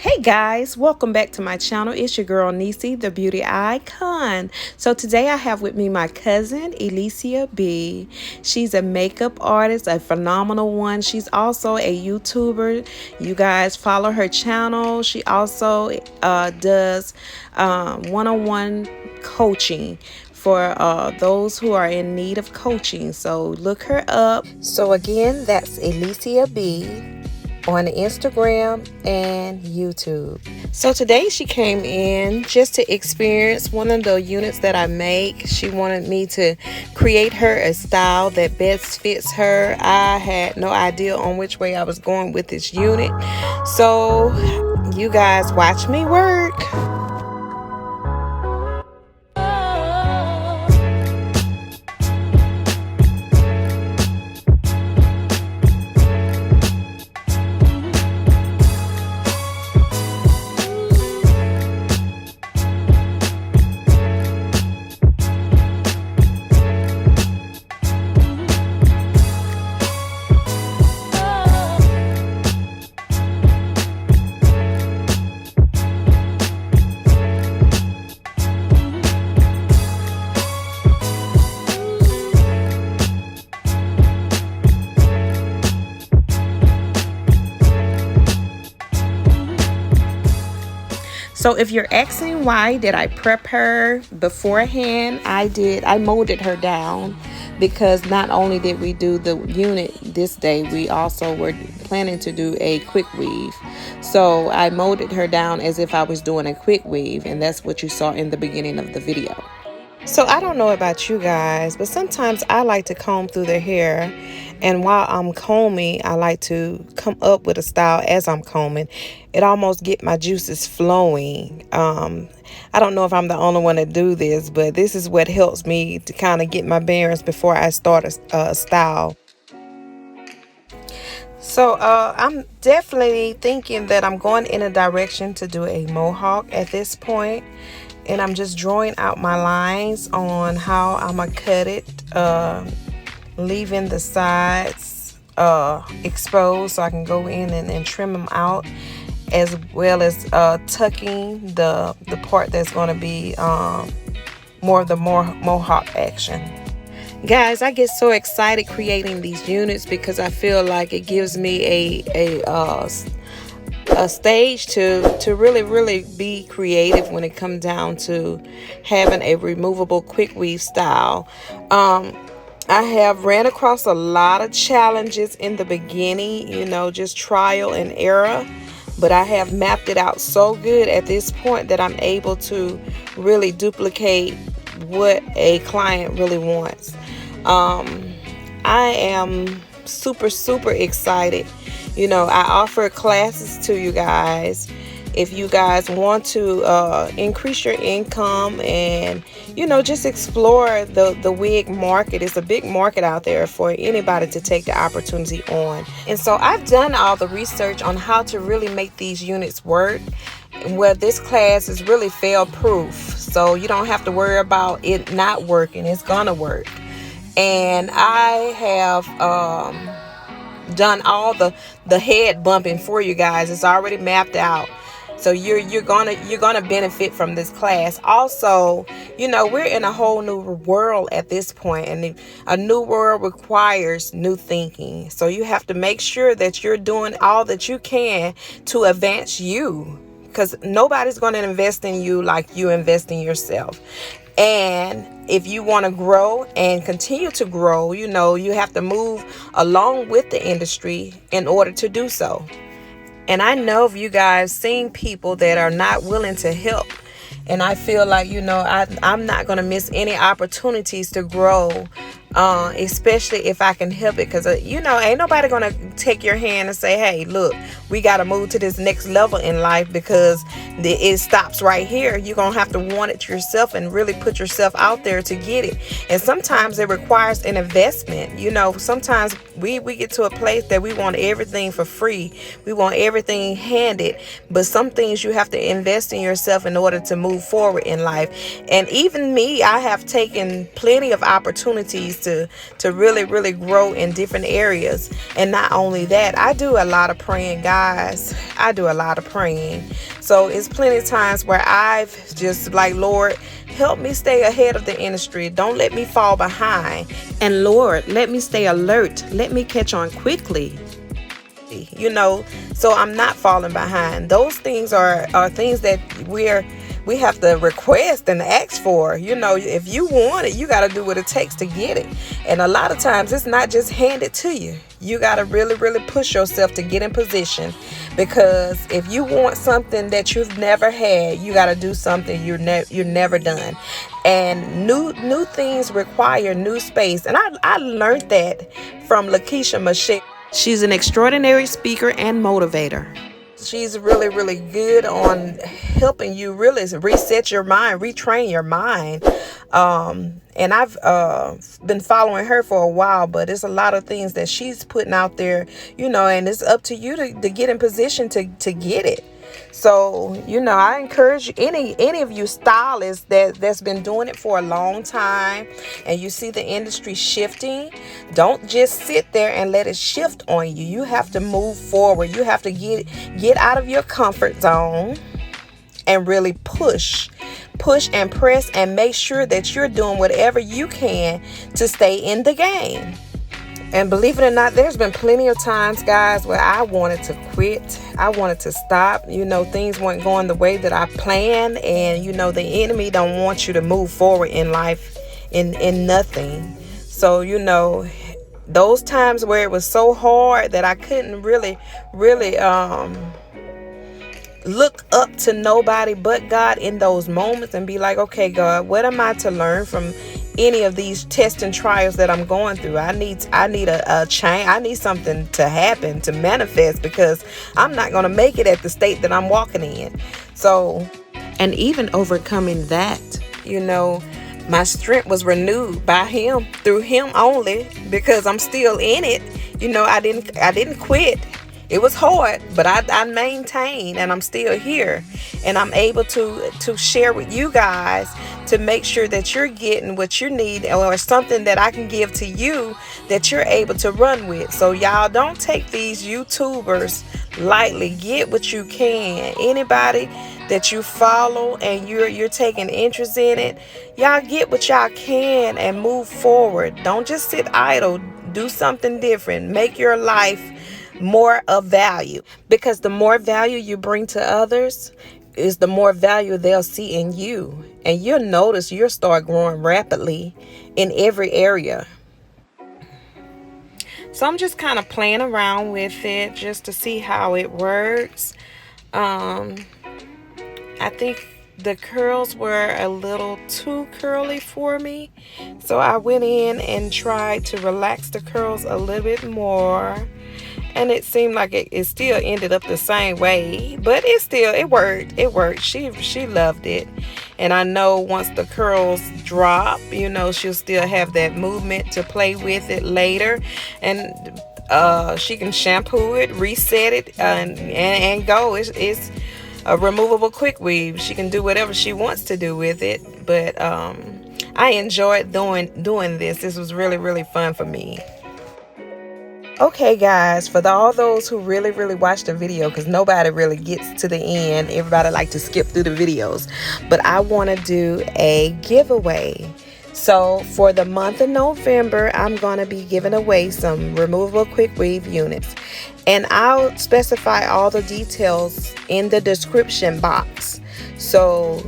Hey guys, welcome back to my channel. It's your girl Nisi, the beauty icon. So today I have with me my cousin Alicia B. She's a makeup artist, a phenomenal one. She's also a YouTuber. You guys follow her channel. She also does one-on-one coaching for those who are in need of coaching. So look her up. So again, that's Alicia B on Instagram and YouTube. So today she came in just to experience one of the units that I make. She wanted me to create her a style that best fits her. I had no idea on which way I was going with this unit. So you guys watch me work. So if you're asking why did I prep her beforehand, I molded her down because not only did we do the unit this day, we also were planning to do a quick weave. So I molded her down as if I was doing a quick weave, and that's what you saw in the beginning of the video. So I don't know about you guys, but sometimes I like to comb through the hair, and while I'm combing, I like to come up with a style as I'm combing. It almost get my juices flowing. I don't know if I'm the only one to do this, but this is what helps me to kind of get my bearings before I start a style. So I'm definitely thinking that I'm going in a direction to do a mohawk at this point. And I'm just drawing out my lines on how I'm going to cut it, leaving the sides exposed so I can go in and trim them out, as well as tucking the part that's going to be more of the mohawk action. Guys, I get so excited creating these units because I feel like it gives me a stage to really be creative when it comes down to having a removable quick weave style. I have ran across a lot of challenges in the beginning, just trial and error, but I have mapped it out so good at this point that I'm able to really duplicate what a client really wants. I am super excited. I offer classes to you guys if you guys want to increase your income and just explore the wig market. It's a big market out there for anybody to take the opportunity on. And so I've done all the research on how to really make these units work. Well, this class is really fail proof, so you don't have to worry about it not working. It's gonna work. And I have done all the head bumping for you guys. It's already mapped out, so you're gonna benefit from this class. Also, we're in a whole new world at this point, and a new world requires new thinking. So you have to make sure that you're doing all that you can to advance you, because nobody's going to invest in you like you invest in yourself. And if you want to grow and continue to grow, you have to move along with the industry in order to do so. And I know if you guys seen people that are not willing to help, and I feel like, I'm not going to miss any opportunities to grow, especially if I can help it. Because, ain't nobody going to take your hand and say, hey, look, we got to move to this next level in life because it stops right here. You're going to have to want it yourself and really put yourself out there to get it. And sometimes it requires an investment. Sometimes we get to a place that we want everything for free. We want everything handed. But some things you have to invest in yourself in order to move forward in life. And even me, I have taken plenty of opportunities to really grow in different areas. And not only that, I do a lot of praying, guys. I do a lot of praying. So it's plenty of times where I've just like, Lord, help me stay ahead of the industry. Don't let me fall behind. And Lord, let me stay alert. Let me catch on quickly. So I'm not falling behind. Those things are things that we have to request and ask for. If you want it, you got to do what it takes to get it. And a lot of times it's not just handed to you. You got to really push yourself to get in position, because if you want something that you've never had, you got to do something you're never done. And new things require new space. And I learned that from Lakeisha Michelle. She's an extraordinary speaker and motivator. She's really good on helping you really reset your mind, retrain your mind. And I've been following her for a while, but it's a lot of things that she's putting out there, and it's up to you to get in position to get it. So, I encourage any of you stylists that's been doing it for a long time and you see the industry shifting, don't just sit there and let it shift on you. You have to move forward. You have to get out of your comfort zone and really push and press and make sure that you're doing whatever you can to stay in the game. And believe it or not, there's been plenty of times, guys, where I wanted to quit. I wanted to stop. Things weren't going the way that I planned. And, the enemy don't want you to move forward in life in nothing. So, those times where it was so hard that I couldn't really look up to nobody but God in those moments and be like, okay, God, what am I to learn from any of these tests and trials that I'm going through? I need a change. I need something to happen, to manifest, because I'm not going to make it at the state that I'm walking in. So, and even overcoming that, my strength was renewed by him, through him only, because I'm still in it. I didn't quit. It was hard, but I maintained, and I'm still here, and I'm able to share with you guys to make sure that you're getting what you need, or something that I can give to you that you're able to run with. So y'all, don't take these YouTubers lightly. Get what you can. Anybody that you follow and you're taking interest in it, y'all get what y'all can and move forward. Don't just sit idle. Do something different. Make your life more of value, because the more value you bring to others is the more value they'll see in you, and you'll notice you'll start growing rapidly in every area. So I'm just kind of playing around with it just to see how it works. I think the curls were a little too curly for me, so I went in and tried to relax the curls a little bit more. And it seemed like it still ended up the same way, but it worked. She loved it. And I know once the curls drop, she'll still have that movement to play with it later. And she can shampoo it, reset it, and go. It's a removable quick weave. She can do whatever she wants to do with it. But I enjoyed doing this. This was really fun for me. Okay, guys, for all those who really watch the video, because nobody really gets to the end. Everybody like to skip through the videos. But I want to do a giveaway. So for the month of November, I'm going to be giving away some removable quick weave units. And I'll specify all the details in the description box. So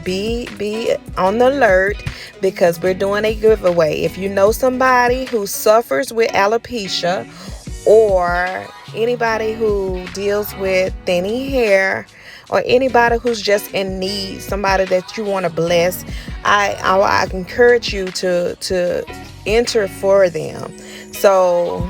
be on the alert, because we're doing a giveaway. If you know somebody who suffers with alopecia, or anybody who deals with thinning hair, or anybody who's just in need, somebody that you want to bless, I encourage you to enter for them. So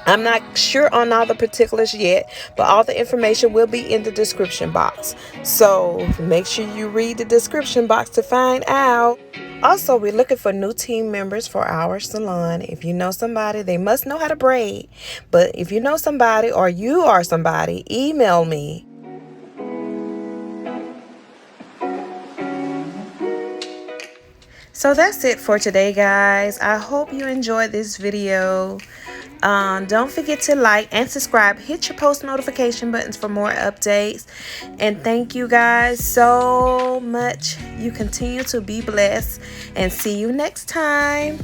I'm not sure on all the particulars yet, but all the information will be in the description box. So make sure you read the description box to find out. Also, we're looking for new team members for our salon. If you know somebody, they must know how to braid. But if you know somebody, or you are somebody, email me. So that's it for today, guys. I hope you enjoyed this video. Don't forget to like and subscribe. Hit your post notification buttons for more updates. And thank you guys so much. You continue to be blessed. And see you next time.